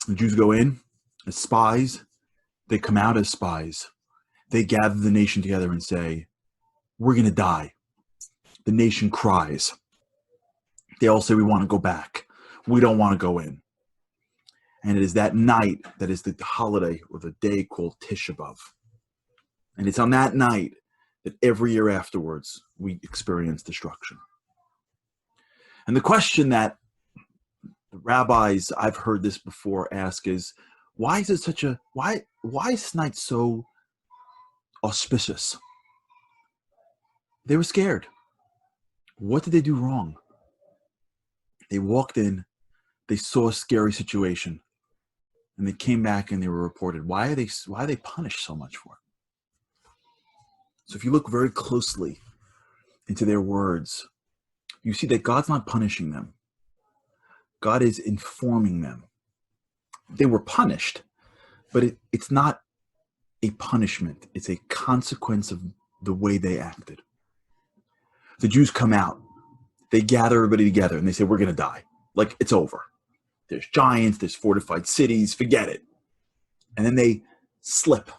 The Jews go in as spies. They come out as spies. They gather the nation together and say, we're going to die. The nation cries. They all say, we want to go back. We don't want to go in. And it is that night that is the holiday or the day called Tisha B'Av. And it's on that night that every year afterwards we experience destruction. And the question that the rabbis, I've heard this before, ask is, why is this night so auspicious? They were scared. What did they do wrong? They walked in, they saw a scary situation, and they came back and they were reported. Why are they punished so much for it? So if you look very closely into their words, you see that God's not punishing them. God is informing them. They were punished, but it's not a punishment. It's a consequence of the way they acted. The Jews come out. They gather everybody together and they say, we're going to die. Like, it's over. There's giants, there's fortified cities, forget it. And then they slip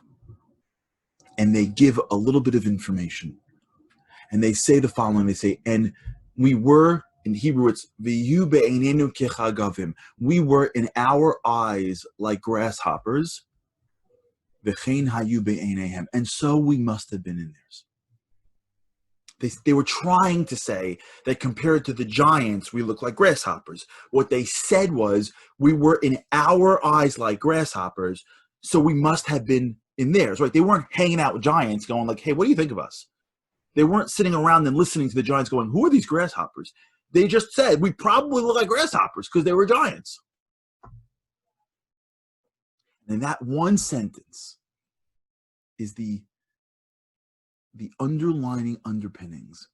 and they give a little bit of information. And they say the following, they say, and we were, in Hebrew it's, V'yu be'einenu kechagavim. We were in our eyes like grasshoppers. V'chein hayu be'eineihem. And so we must have been in theirs. They were trying to say that compared to the giants, we look like grasshoppers. What they said was, we were in our eyes like grasshoppers, so we must have been in theirs, right? They weren't hanging out with giants going like, hey, what do you think of us? They weren't sitting around and listening to the giants going, who are these grasshoppers? They just said, we probably look like grasshoppers because they were giants. And that one sentence is the underlining underpinnings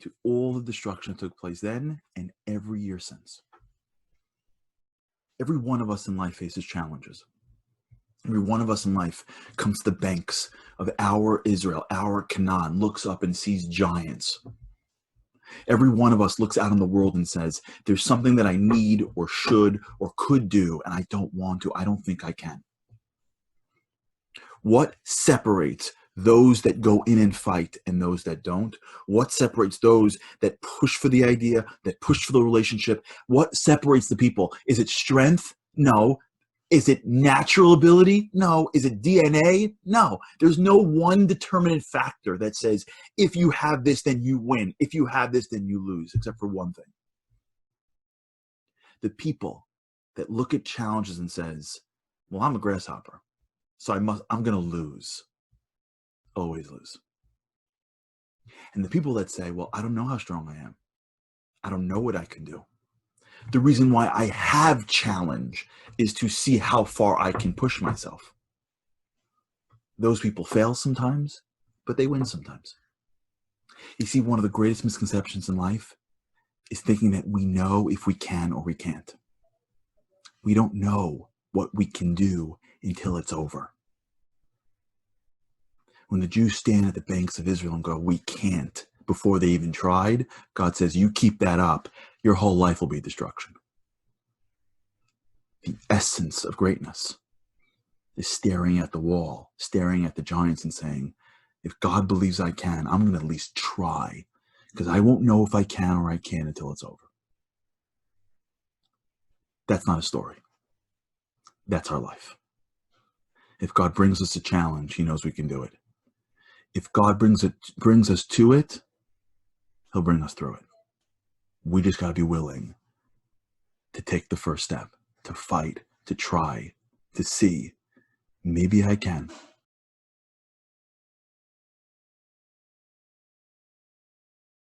to all the destruction that took place then and every year since. Every one of us in life faces challenges. Every one of us in life comes to the banks of our Israel, our Canaan, looks up and sees giants. Every one of us looks out in the world and says, there's something that I need or should or could do, and I don't want to. I don't think I can. What separates those that go in and fight and those that don't? What separates those that push for the idea, that push for the relationship? What separates the people? Is it strength? No. Is it natural ability? No. Is it DNA? No. There's no one determinant factor that says, if you have this, then you win. If you have this, then you lose, except for one thing. The people that look at challenges and says, well, I'm a grasshopper, so I'm going to lose. Always lose. And the people that say, well, I don't know how strong I am. I don't know what I can do. The reason why I have challenge is to see how far I can push myself. Those people fail sometimes, but they win sometimes. You see, one of the greatest misconceptions in life is thinking that we know if we can or we can't. We don't know what we can do until it's over. When the Jews stand at the banks of Israel and go, we can't, before they even tried, God says, you keep that up, your whole life will be destruction. The essence of greatness is staring at the wall, staring at the giants and saying, if God believes I can, I'm going to at least try, because I won't know if I can or I can't until it's over. That's not a story. That's our life. If God brings us a challenge, he knows we can do it. If God brings us to it, he'll bring us through it. We just got to be willing to take the first step, to fight, to try, to see, maybe I can.